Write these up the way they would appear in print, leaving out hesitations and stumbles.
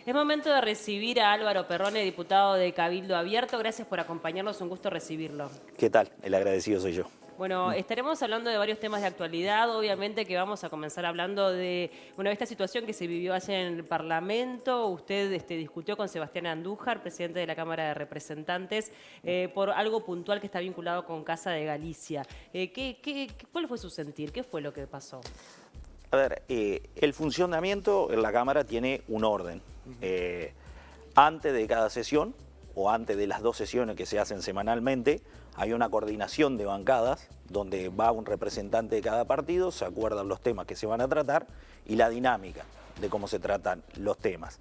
Es momento de recibir a Álvaro Perrone, diputado de Cabildo Abierto. Gracias por acompañarnos, un gusto recibirlo. ¿Qué tal? El agradecido soy yo. Bueno, estaremos hablando de varios temas de actualidad. Obviamente que vamos a comenzar hablando de esta situación que se vivió ayer en el Parlamento. Usted discutió con Sebastián Andújar, presidente de la Cámara de Representantes, por algo puntual que está vinculado con Casa de Galicia. ¿Cuál fue su sentir? ¿Qué fue lo que pasó? A ver, el funcionamiento en la Cámara tiene un orden. Antes de cada sesión, o antes de las 2 sesiones que se hacen semanalmente, hay una coordinación de bancadas donde va un representante de cada partido, se acuerdan los temas que se van a tratar y la dinámica de cómo se tratan los temas.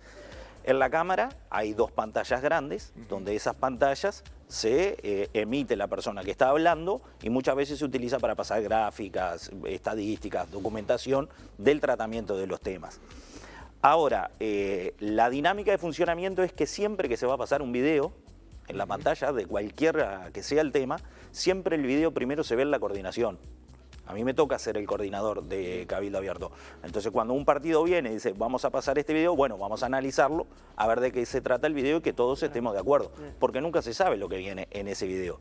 En la Cámara hay 2 pantallas grandes, donde esas pantallas se emite la persona que está hablando y muchas veces se utiliza para pasar gráficas, estadísticas, documentación del tratamiento de los temas. Ahora, la dinámica de funcionamiento es que siempre que se va a pasar un video en la pantalla de cualquiera que sea el tema, siempre el video primero se ve en la coordinación. A mí me toca ser el coordinador de Cabildo Abierto. Entonces, cuando un partido viene y dice, vamos a pasar este video, bueno, vamos a analizarlo, a ver de qué se trata el video y que todos estemos de acuerdo, porque nunca se sabe lo que viene en ese video.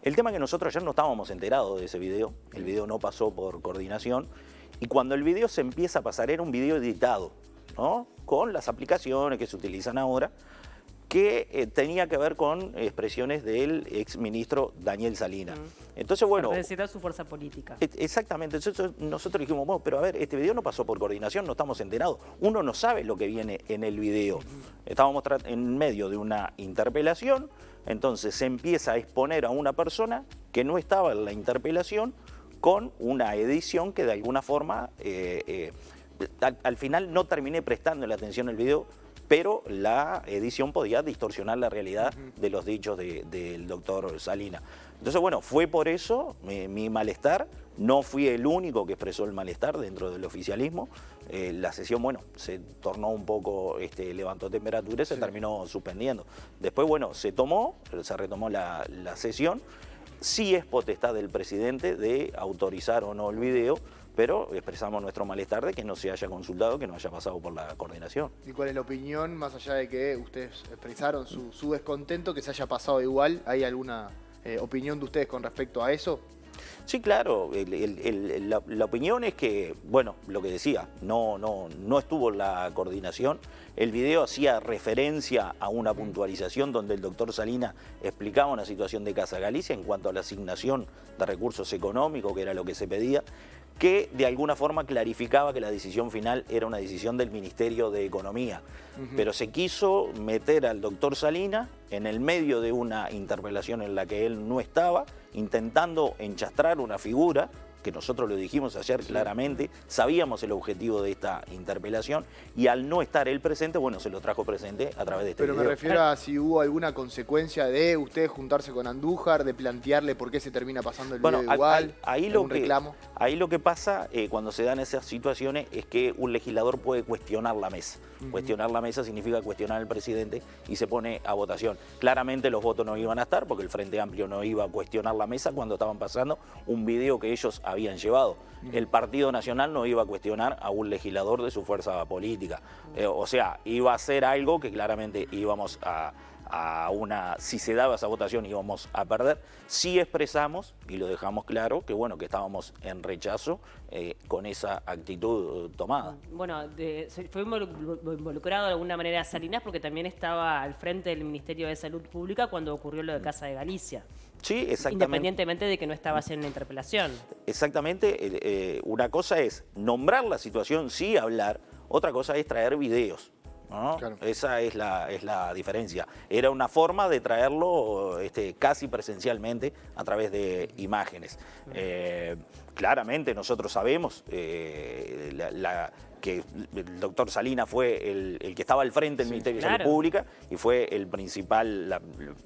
El tema es que nosotros ayer no estábamos enterados de ese video, el video no pasó por coordinación, y cuando el video se empieza a pasar, era un video editado, ¿no? Con las aplicaciones que se utilizan ahora, que tenía que ver con expresiones del exministro Daniel Salinas. Entonces, bueno... Necesita su fuerza política. Exactamente. Entonces nosotros dijimos, bueno, pero a ver, este video no pasó por coordinación, no estamos enterados. Uno no sabe lo que viene en el video. Estábamos en medio de una interpelación, entonces se empieza a exponer a una persona que no estaba en la interpelación con una edición que de alguna forma, al final no terminé prestando la atención al video, pero la edición podía distorsionar la realidad de los dichos del doctor Salinas. Entonces, bueno, fue por eso mi malestar. No fui el único que expresó el malestar dentro del oficialismo. La sesión, bueno, se tornó un poco, levantó temperatura y se terminó suspendiendo. Después, bueno, se retomó la sesión. Sí es potestad del presidente de autorizar o no el video, pero expresamos nuestro malestar de que no se haya consultado, que no haya pasado por la coordinación. ¿Y cuál es la opinión, más allá de que ustedes expresaron su descontento, que se haya pasado igual? ¿Hay alguna opinión de ustedes con respecto a eso? Sí, claro. La opinión es que, bueno, lo que decía, no estuvo la coordinación. El video hacía referencia a una puntualización donde el doctor Salinas explicaba una situación de Casa Galicia en cuanto a la asignación de recursos económicos, que era lo que se pedía, que de alguna forma clarificaba que la decisión final era una decisión del Ministerio de Economía. Pero se quiso meter al doctor Salinas en el medio de una interpelación en la que él no estaba, intentando enchastrar una figura, que nosotros lo dijimos ayer claramente, sabíamos el objetivo de esta interpelación, y al no estar él presente, bueno, se lo trajo presente a través de este video. Pero me refiero a si hubo alguna consecuencia de ustedes juntarse con Andújar, de plantearle por qué se termina pasando el video igual, algún reclamo. Ahí lo que pasa cuando se dan esas situaciones es que un legislador puede cuestionar la mesa. Cuestionar la mesa significa cuestionar al presidente y se pone a votación. Claramente los votos no iban a estar porque el Frente Amplio no iba a cuestionar la mesa cuando estaban pasando un video que ellos habían llevado. El Partido Nacional no iba a cuestionar a un legislador de su fuerza política. O sea, iba a ser algo que claramente íbamos si se daba esa votación íbamos a perder. Sí expresamos, y lo dejamos claro, que bueno, que estábamos en rechazo con esa actitud tomada. Bueno, fue involucrado de alguna manera Salinas porque también estaba al frente del Ministerio de Salud Pública cuando ocurrió lo de Casa de Galicia. Sí, exactamente. Independientemente de que no estaba haciendo una interpelación. Exactamente. Una cosa es nombrar la situación, sí hablar. Otra cosa es traer videos, ¿no? Claro. Esa es la diferencia. Era una forma de traerlo casi presencialmente a través de imágenes. Claramente nosotros sabemos que el doctor Salinas fue el que estaba al frente del Ministerio de Salud Pública y fue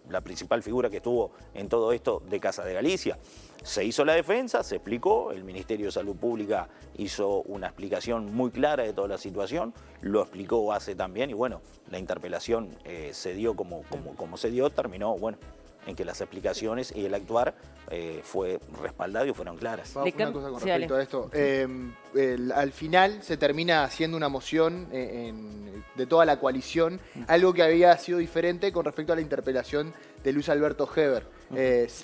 la principal figura que estuvo en todo esto de Casa de Galicia. Se hizo la defensa, se explicó, el Ministerio de Salud Pública hizo una explicación muy clara de toda la situación, lo explicó hace también y bueno, la interpelación se dio como se dio, terminó, bueno, en que las explicaciones y el actuar fue respaldado y fueron claras. Pau, una cosa con respecto a esto. Al final se termina haciendo una moción de toda la coalición, algo que había sido diferente con respecto a la interpelación de Luis Alberto Heber.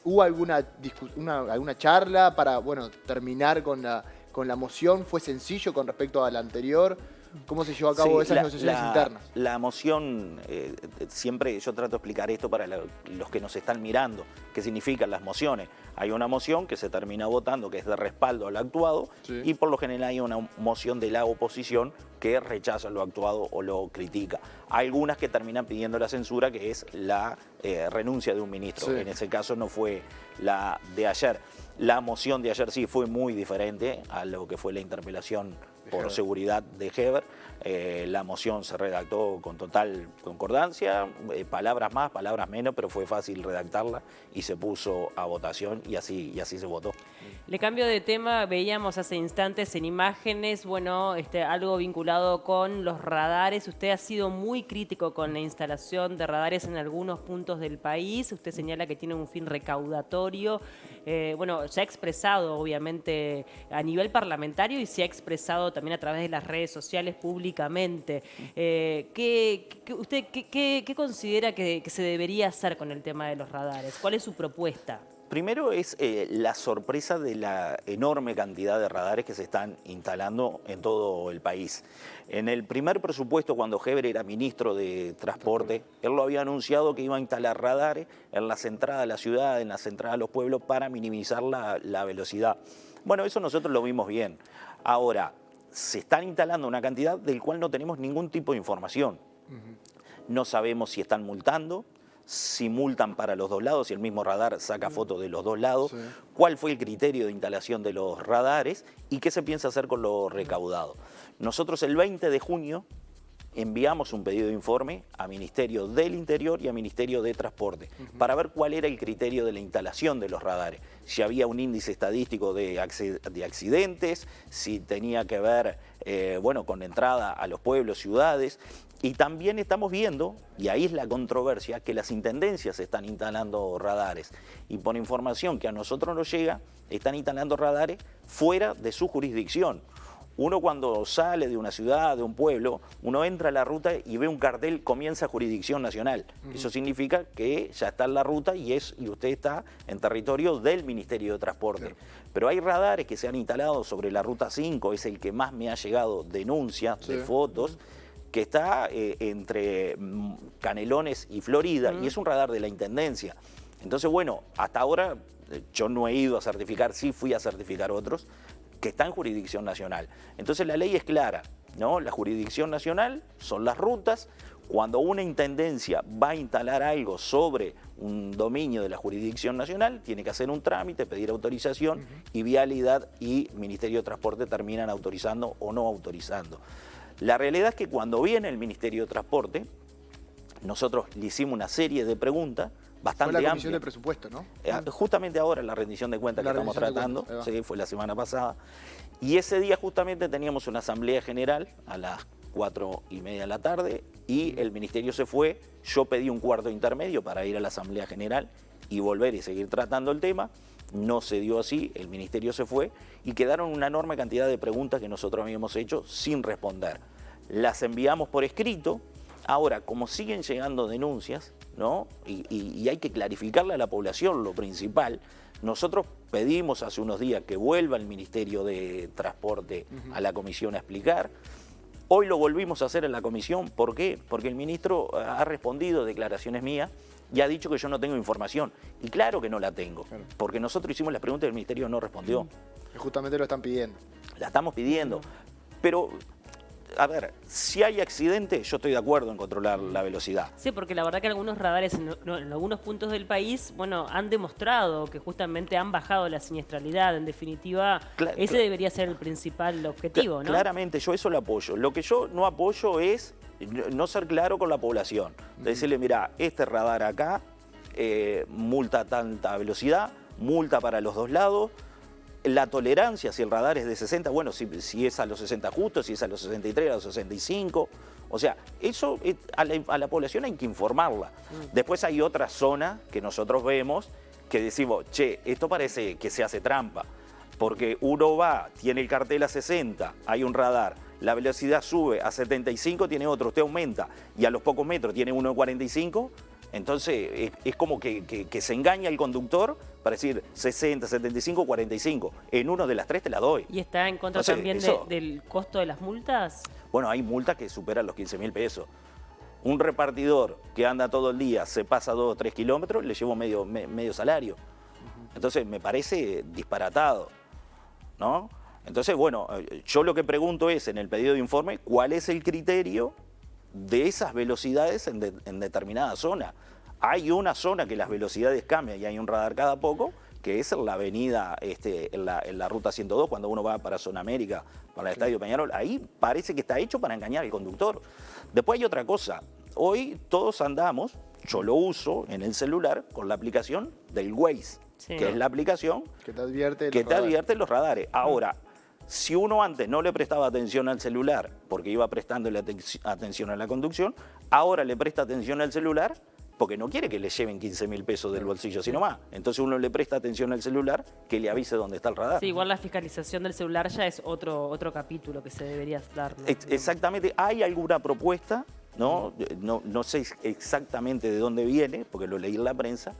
¿Hubo alguna charla para terminar con la moción? ¿Fue sencillo con respecto a la anterior? ¿Cómo se llevó a cabo esas negociaciones internas? La moción, siempre yo trato de explicar esto para los que nos están mirando, qué significan las mociones. Hay una moción que se termina votando, que es de respaldo al actuado, y por lo general hay una moción de la oposición que rechaza lo actuado o lo critica. Hay algunas que terminan pidiendo la censura, que es la renuncia de un ministro. En ese caso no fue la de ayer. La moción de ayer sí fue muy diferente a lo que fue la interpelación por seguridad de Heber. La moción se redactó con total concordancia, palabras más, palabras menos, pero fue fácil redactarla y se puso a votación y así se votó. Le cambio de tema, veíamos hace instantes en imágenes, algo vinculado con los radares. Usted ha sido muy crítico con la instalación de radares en algunos puntos del país. Usted señala que tiene un fin recaudatorio. Se ha expresado obviamente a nivel parlamentario y se ha expresado también a través de las redes sociales públicamente. ¿Usted qué considera que se debería hacer con el tema de los radares? ¿Cuál es su propuesta? Primero es la sorpresa de la enorme cantidad de radares que se están instalando en todo el país. En el primer presupuesto, cuando Heber era ministro de Transporte, él lo había anunciado que iba a instalar radares en las entradas a la ciudad, en las entradas a los pueblos, para minimizar la velocidad. Bueno, eso nosotros lo vimos bien. Ahora, se están instalando una cantidad del cual no tenemos ningún tipo de información. No sabemos si están multando, si multan para los dos lados, si el mismo radar saca fotos de los dos lados, cuál fue el criterio de instalación de los radares y qué se piensa hacer con lo recaudado. Nosotros el 20 de junio enviamos un pedido de informe a Ministerio del Interior y a Ministerio de Transporte para ver cuál era el criterio de la instalación de los radares, si había un índice estadístico de accidentes, si tenía que ver con entrada a los pueblos, ciudades. Y también estamos viendo, y ahí es la controversia, que las intendencias están instalando radares. Y por información que a nosotros nos llega, están instalando radares fuera de su jurisdicción. Uno cuando sale de una ciudad, de un pueblo, uno entra a la ruta y ve un cartel, comienza jurisdicción nacional. Eso significa que ya está en la ruta y usted está en territorio del Ministerio de Transporte. Pero hay radares que se han instalado sobre la ruta 5, es el que más me ha llegado denuncias de fotos, que está entre Canelones y Florida, y es un radar de la Intendencia. Entonces, hasta ahora yo no he ido a certificar, sí fui a certificar otros, que está en jurisdicción nacional. Entonces la ley es clara, ¿no? La jurisdicción nacional son las rutas. Cuando una intendencia va a instalar algo sobre un dominio de la jurisdicción nacional, tiene que hacer un trámite, pedir autorización, y Vialidad y Ministerio de Transporte terminan autorizando o no autorizando. La realidad es que cuando viene el Ministerio de Transporte, nosotros le hicimos una serie de preguntas bastante amplias. Fue la comisión de presupuesto, ¿no? Justamente ahora, la rendición de cuentas que estamos tratando, sí, fue la semana pasada. Y ese día justamente teníamos una asamblea general a las 4:30 de la tarde y el ministerio se fue. Yo pedí un cuarto intermedio para ir a la asamblea general y volver y seguir tratando el tema. No se dio así, el ministerio se fue y quedaron una enorme cantidad de preguntas que nosotros habíamos hecho sin responder. Las enviamos por escrito. Ahora, como siguen llegando denuncias, ¿no? y hay que clarificarle a la población lo principal, nosotros pedimos hace unos días que vuelva el Ministerio de Transporte a la comisión a explicar. Hoy lo volvimos a hacer en la comisión. ¿Por qué? Porque el ministro ha respondido a declaraciones mías y ha dicho que yo no tengo información. Y claro que no la tengo, porque nosotros hicimos las preguntas y el ministerio no respondió. Y justamente lo están pidiendo. La estamos pidiendo. Pero, a ver, si hay accidente, yo estoy de acuerdo en controlar la velocidad. Sí, porque la verdad que algunos radares en algunos puntos del país, han demostrado que justamente han bajado la siniestralidad. En definitiva, ese debería ser el principal objetivo, ¿no? Claramente, yo eso lo apoyo. Lo que yo no apoyo es no ser claro con la población. Decirle, mira, este radar acá, multa a tanta velocidad, multa para los dos lados. La tolerancia, si el radar es de 60, bueno, si es a los 60 justo, si es a los 63, a los 65. O sea, eso a la población hay que informarla. Después hay otra zona que nosotros vemos que decimos, che, esto parece que se hace trampa, porque uno va, tiene el cartel a 60, hay un radar, la velocidad sube a 75, tiene otro, usted aumenta, y a los pocos metros tiene uno de 45, entonces es como que se engaña el conductor para decir 60, 75, 45. En uno de las tres te la doy. ¿Y está en contra Entonces, también eso, del costo de las multas? bueno, hay multas que superan los 15.000 pesos. Un repartidor que anda todo el día, se pasa 2 o 3 kilómetros, le llevo medio salario. Entonces me parece disparatado, ¿no? Entonces, bueno, yo lo que pregunto es, en el pedido de informe, ¿cuál es el criterio de esas velocidades en determinada zona? Hay una zona que las velocidades cambian y hay un radar cada poco, que es en la avenida, en la ruta 102, cuando uno va para Zona América, para el Estadio Peñarol. Ahí parece que está hecho para engañar al conductor. Después hay otra cosa. Hoy todos andamos, yo lo uso en el celular, con la aplicación del Waze, que es la aplicación que te advierte los radares. Ahora, si uno antes no le prestaba atención al celular porque iba prestándole atención a la conducción, ahora le presta atención al celular porque no quiere que le lleven 15.000 pesos del bolsillo, sino más. Entonces uno le presta atención al celular que le avise dónde está el radar. Sí, igual la fiscalización del celular ya es otro capítulo que se debería dar, ¿no? Exactamente. ¿Hay alguna propuesta? No sé exactamente de dónde viene, porque lo leí en la prensa,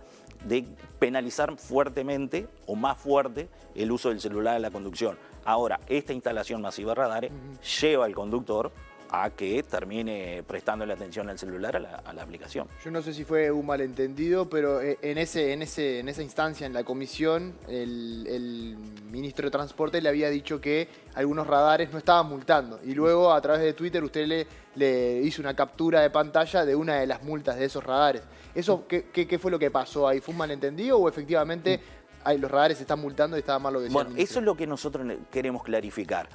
de penalizar fuertemente o más fuerte el uso del celular en la conducción. Ahora, esta instalación masiva de radares lleva al conductor a que termine prestándole atención al celular a la aplicación. Yo no sé si fue un malentendido, pero en esa instancia, en la comisión, el ministro de Transporte le había dicho que algunos radares no estaban multando. Y luego, a través de Twitter, usted le hizo una captura de pantalla de una de las multas de esos radares. ¿Eso qué fue lo que pasó ahí? ¿Fue un malentendido o efectivamente los radares se están multando y estaba mal lo que decía el ministro? Eso es lo que nosotros queremos clarificar.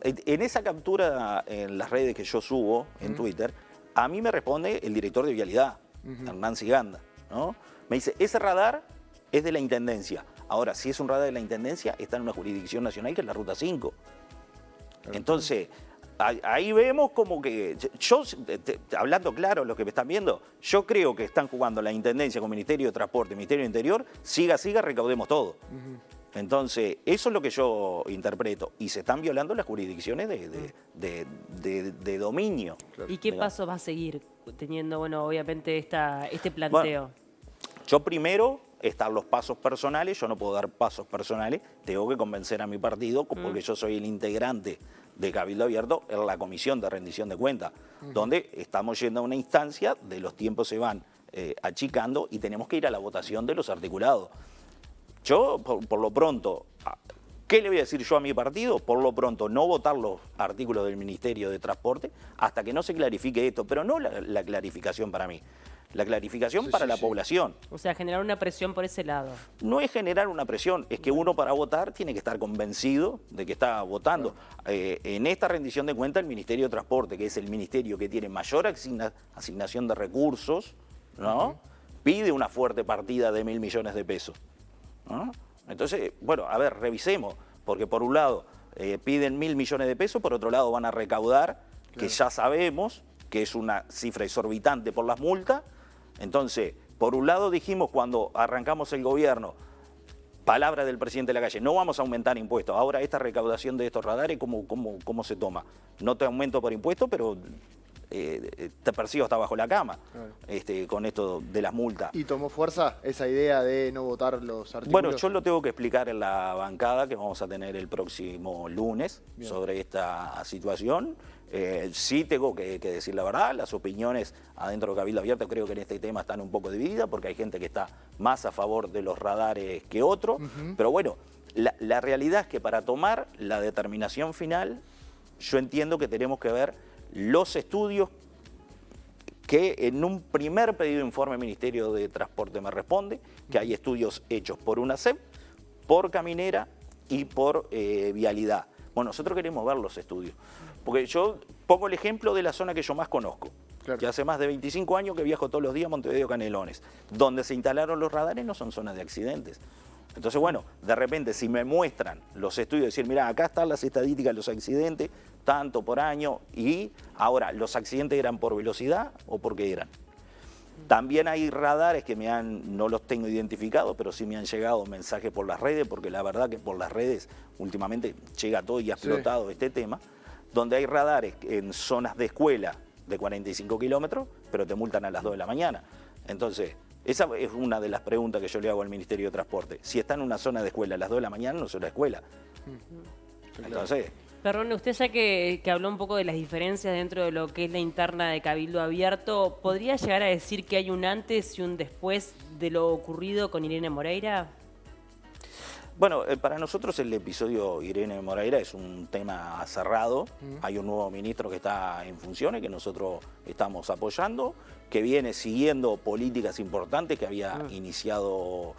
En esa captura en las redes que yo subo en Twitter, a mí me responde el director de Vialidad, Hernán Siganda, ¿no? Me dice, ese radar es de la Intendencia. Ahora, si es un radar de la Intendencia, está en una jurisdicción nacional que es la Ruta 5. Entonces, ahí vemos como que, yo, hablando claro, los que me están viendo, yo creo que están jugando la Intendencia con Ministerio de Transporte, Ministerio de Interior, siga, recaudemos todo. Entonces, eso es lo que yo interpreto. Y se están violando las jurisdicciones de dominio. ¿Y qué paso va a seguir teniendo, bueno, obviamente este planteo? Bueno, yo primero están los pasos personales, yo no puedo dar pasos personales, tengo que convencer a mi partido, porque yo soy el integrante de Cabildo Abierto en la Comisión de Rendición de Cuentas, donde estamos yendo a una instancia de los tiempos se van achicando y tenemos que ir a la votación de los articulados. Yo, por lo pronto, ¿qué le voy a decir yo a mi partido? Por lo pronto, no votar los artículos del Ministerio de Transporte hasta que no se clarifique esto, pero no la clarificación para mí, la clarificación para la población. O sea, generar una presión por ese lado. No es generar una presión, es que uno para votar tiene que estar convencido de que está votando. En esta rendición de cuentas, el Ministerio de Transporte, que es el ministerio que tiene mayor asignación de recursos, ¿no? Pide una fuerte partida de 1.000 millones de pesos. ¿No? Entonces, bueno, a ver, revisemos, porque por un lado piden 1.000 millones de pesos, por otro lado van a recaudar, que ya sabemos que es una cifra exorbitante por las multas. Entonces, por un lado dijimos cuando arrancamos el gobierno, palabra del presidente de la calle, no vamos a aumentar impuestos. Ahora esta recaudación de estos radares, ¿cómo se toma? No te aumento por impuesto, pero te persigo hasta bajo la cama, con esto de las multas. ¿Y tomó fuerza esa idea de no votar los artículos? Bueno, yo lo tengo que explicar en la bancada que vamos a tener el próximo lunes sobre esta situación. Sí tengo que decir la verdad, las opiniones adentro de Cabildo Abierto creo que en este tema están un poco divididas porque hay gente que está más a favor de los radares que otro, pero bueno, la realidad es que para tomar la determinación final yo entiendo que tenemos que ver los estudios que en un primer pedido de informe el Ministerio de Transporte me responde, que hay estudios hechos por UNACEP, por Caminera y por Vialidad. Bueno, nosotros queremos ver los estudios, porque yo pongo el ejemplo de la zona que yo más conozco, que hace más de 25 años que viajo todos los días a Montevideo Canelones, donde se instalaron los radares no son zonas de accidentes. Entonces, bueno, de repente si me muestran los estudios, decir, mira, acá están las estadísticas de los accidentes, tanto por año, y ahora, ¿los accidentes eran por velocidad o por qué eran? También hay radares que no los tengo identificados, pero sí me han llegado mensajes por las redes, porque la verdad que por las redes últimamente llega todo y ha explotado este tema, donde hay radares en zonas de escuela de 45 kilómetros, pero te multan a las 2 de la mañana. Entonces, esa es una de las preguntas que yo le hago al Ministerio de Transporte. Si está en una zona de escuela a las 2 de la mañana, no es una escuela. Entonces... Perdón, usted ya que habló un poco de las diferencias dentro de lo que es la interna de Cabildo Abierto, ¿podría llegar a decir que hay un antes y un después de lo ocurrido con Irene Moreira? Bueno, para nosotros el episodio Irene Moreira es un tema cerrado. Hay un nuevo ministro que está en funciones, que nosotros estamos apoyando, que viene siguiendo políticas importantes que había iniciado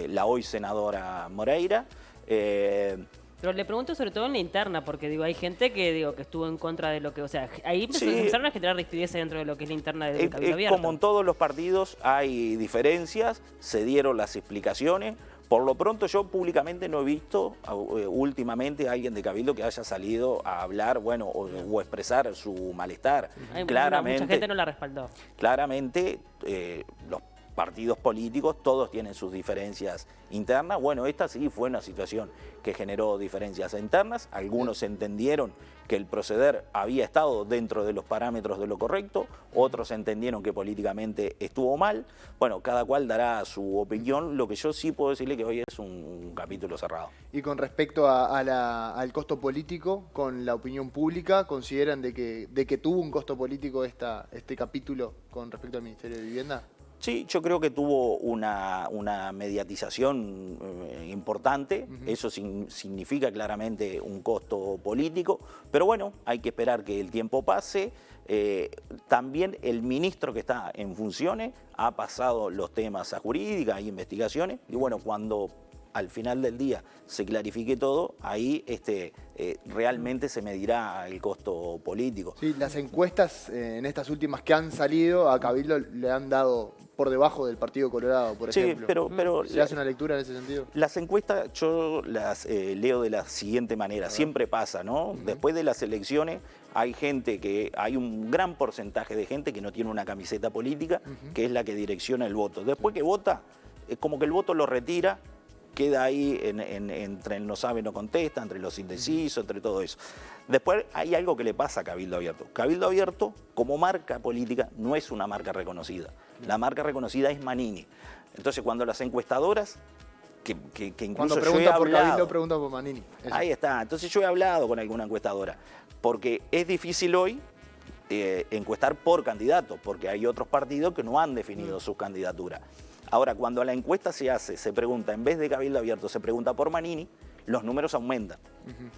la hoy senadora Moreira. Pero le pregunto sobre todo en la interna, porque digo, hay gente que estuvo en contra de lo que, o sea, ahí empezaron a generar rispidez dentro de lo que es la interna de Cabildo Abierto. Como en todos los partidos hay diferencias, se dieron las explicaciones. Por lo pronto yo públicamente no he visto últimamente a alguien de Cabildo que haya salido a hablar, bueno, o expresar su malestar. Claramente, mucha gente no la respaldó. Claramente los partidos políticos, todos tienen sus diferencias internas. Bueno, esta sí fue una situación que generó diferencias internas. Algunos entendieron que el proceder había estado dentro de los parámetros de lo correcto, otros entendieron que políticamente estuvo mal. Bueno, cada cual dará su opinión. Lo que yo sí puedo decirle que hoy es un capítulo cerrado. Y con respecto al costo político, con la opinión pública, ¿consideran de que tuvo un costo político este capítulo con respecto al Ministerio de Vivienda? Sí, yo creo que tuvo una mediatización importante, eso significa claramente un costo político, pero bueno, hay que esperar que el tiempo pase. También el ministro que está en funciones ha pasado los temas a jurídica, hay investigaciones, y bueno, cuando al final del día se clarifique todo, ahí realmente se medirá el costo político. Sí, las encuestas en estas últimas que han salido a Cabildo le han dado por debajo del Partido Colorado, por ejemplo. Pero ¿Se hace una lectura en ese sentido? Las encuestas yo las leo de la siguiente manera, siempre pasa, ¿no? Después de las elecciones hay un gran porcentaje de gente que no tiene una camiseta política, que es la que direcciona el voto. Después que vota, es como que el voto lo retira, queda ahí entre el no sabe, no contesta, entre los indecisos, entre todo eso. Después hay algo que le pasa a Cabildo Abierto. Cabildo Abierto, como marca política, no es una marca reconocida. La marca reconocida es Manini. Entonces, cuando las encuestadoras, que incluso cuando yo pregunta he por hablado, Cabildo, pregunta por Manini. Eso. Ahí está. Entonces yo he hablado con alguna encuestadora, porque es difícil hoy encuestar por candidato, porque hay otros partidos que no han definido sus candidaturas. Ahora, cuando la encuesta se hace, se pregunta, en vez de Cabildo Abierto, se pregunta por Manini, los números aumentan,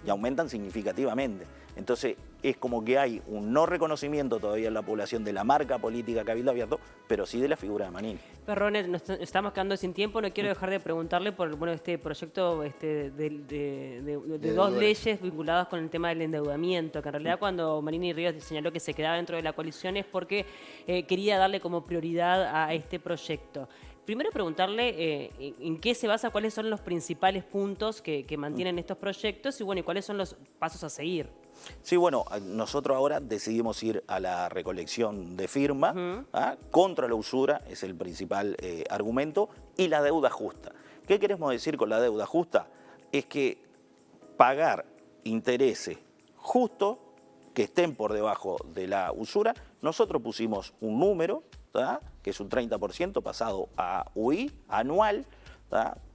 y aumentan significativamente. Entonces, es como que hay un no reconocimiento todavía en la población de la marca política Cabildo Abierto, pero sí de la figura de Manini. Perrone, nos estamos quedando sin tiempo, no quiero dejar de preguntarle por este proyecto de dos leyes vinculadas con el tema del endeudamiento, que en realidad cuando Manini Ríos señaló que se quedaba dentro de la coalición es porque quería darle como prioridad a este proyecto. Primero preguntarle en qué se basa, cuáles son los principales puntos que mantienen estos proyectos y bueno, y cuáles son los pasos a seguir. Sí, bueno, nosotros ahora decidimos ir a la recolección de firmas contra la usura, es el principal argumento, y la deuda justa. ¿Qué queremos decir con la deuda justa? Es que pagar intereses justos que estén por debajo de la usura. Nosotros pusimos un número, que es un 30% pasado a UI anual,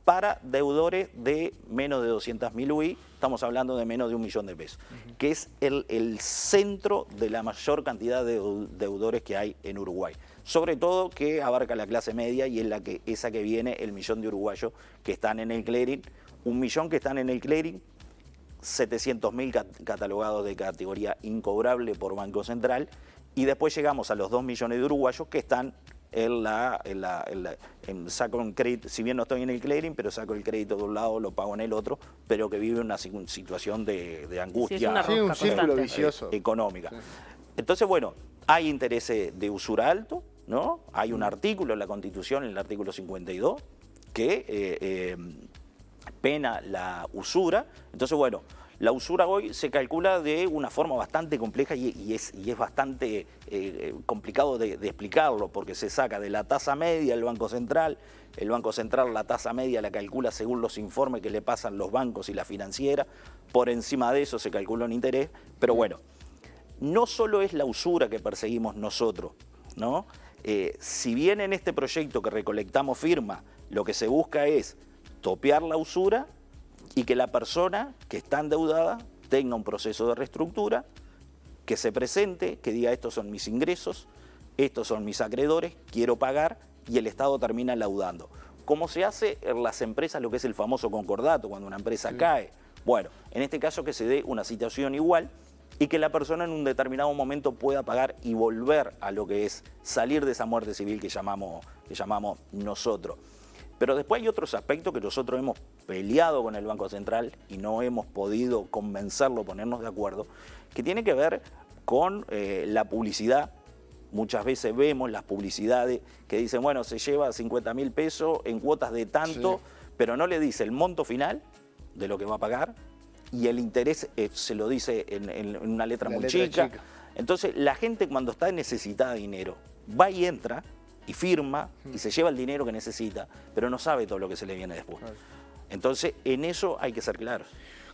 para deudores de menos de 200.000 UI, estamos hablando de menos de 1 millón de pesos, que es el centro de la mayor cantidad de deudores que hay en Uruguay. Sobre todo que abarca la clase media y es esa que viene el millón de uruguayos que están en el clearing, 1 millón que están en el clearing, 700.000 catalogados de categoría incobrable por Banco Central, y después llegamos a los 2 millones de uruguayos que están saco un crédito, si bien no estoy en el clearing, pero saco el crédito de un lado, lo pago en el otro, pero que vive una situación de angustia, un círculo vicioso económica. Sí. Entonces, bueno, hay intereses de usura alto, ¿no? Hay un artículo en la Constitución, el artículo 52, que pena la usura. Entonces, bueno, la usura hoy se calcula de una forma bastante compleja y es bastante complicado de explicarlo, porque se saca de la tasa media del Banco Central. El Banco Central la tasa media la calcula según los informes que le pasan los bancos y la financiera. Por encima de eso se calcula un interés. Pero bueno, no solo es la usura que perseguimos nosotros, ¿no? Si bien en este proyecto que recolectamos firma, lo que se busca es topear la usura y que la persona que está endeudada tenga un proceso de reestructura, que se presente, que diga estos son mis ingresos, estos son mis acreedores, quiero pagar, y el Estado termina laudando. ¿Cómo se hace en las empresas lo que es el famoso concordato, cuando una empresa cae? Bueno, en este caso que se dé una situación igual y que la persona en un determinado momento pueda pagar y volver a lo que es salir de esa muerte civil que llamamos nosotros. Pero después hay otros aspectos que nosotros hemos peleado con el Banco Central y no hemos podido convencerlo, ponernos de acuerdo, que tiene que ver con la publicidad. Muchas veces vemos las publicidades que dicen, bueno, se lleva 50.000 pesos en cuotas de tanto, pero no le dice el monto final de lo que va a pagar y el interés se lo dice en una letra muy chica. Entonces la gente cuando está necesitada de dinero va y entra y firma y se lleva el dinero que necesita, pero no sabe todo lo que se le viene después. Entonces en eso hay que ser claros.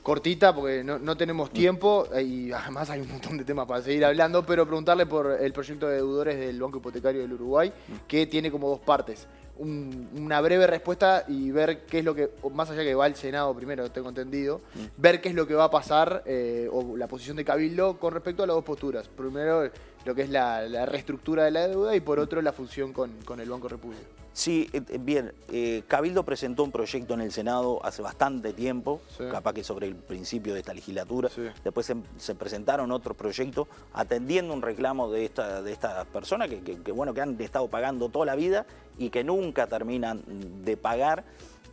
Cortita, porque no tenemos tiempo y además hay un montón de temas para seguir hablando, pero preguntarle por el proyecto de deudores del Banco Hipotecario del Uruguay, que tiene como dos partes. Una breve respuesta y ver qué es lo que, más allá que va al Senado primero, tengo entendido, ver qué es lo que va a pasar o la posición de Cabildo con respecto a las dos posturas. Primero, lo que es la reestructura de la deuda y por otro, la función con el Banco República. Sí, bien, Cabildo presentó un proyecto en el Senado hace bastante tiempo, capaz que sobre el principio de esta legislatura. Después se presentaron otros proyectos atendiendo un reclamo de estas personas que han estado pagando toda la vida y que nunca terminan de pagar.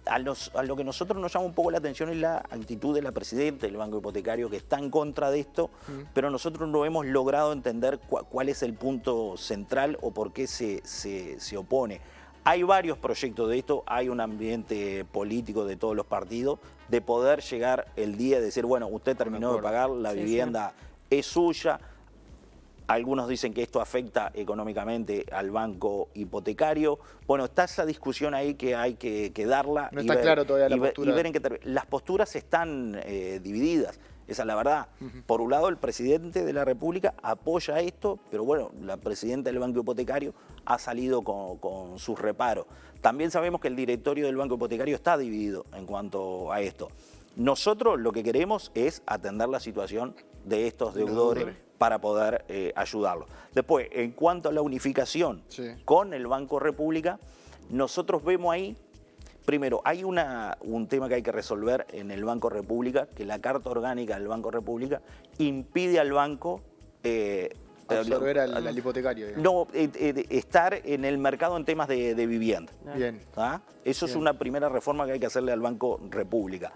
A lo que nosotros nos llama un poco la atención es la actitud de la presidenta del Banco Hipotecario, que está en contra de esto, pero nosotros no hemos logrado entender cuál es el punto central o por qué se opone. Hay varios proyectos de esto, hay un ambiente político de todos los partidos de poder llegar el día de decir, bueno, usted terminó de pagar, la vivienda es suya. Algunos dicen que esto afecta económicamente al banco hipotecario. Bueno, está esa discusión ahí que hay que darla. No está claro todavía la postura. Y ver en qué las posturas están divididas. Esa es la verdad. Por un lado, el presidente de la República apoya esto, pero bueno, la presidenta del Banco Hipotecario ha salido con sus reparos. También sabemos que el directorio del Banco Hipotecario está dividido en cuanto a esto. Nosotros lo que queremos es atender la situación de estos deudores para poder ayudarlos. Después, en cuanto a la unificación con el Banco República, nosotros vemos ahí, primero, hay un tema que hay que resolver en el Banco República, que la Carta Orgánica del Banco República impide al banco absorber al hipotecario. No, estar en el mercado en temas de vivienda. Bien. Eso es una primera reforma que hay que hacerle al Banco República.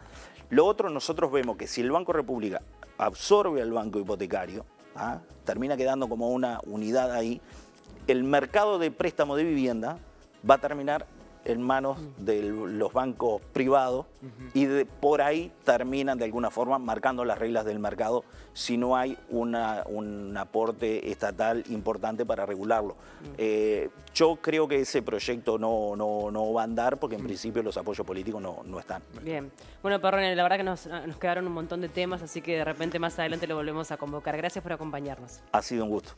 Lo otro, nosotros vemos que si el Banco República absorbe al Banco Hipotecario, termina quedando como una unidad ahí, el mercado de préstamo de vivienda va a terminar en manos de los bancos privados y por ahí terminan de alguna forma marcando las reglas del mercado si no hay un aporte estatal importante para regularlo. Yo creo que ese proyecto no va a andar porque en principio los apoyos políticos no están. Bien. Bueno, Perrone, la verdad que nos quedaron un montón de temas, así que de repente más adelante lo volvemos a convocar. Gracias por acompañarnos. Ha sido un gusto.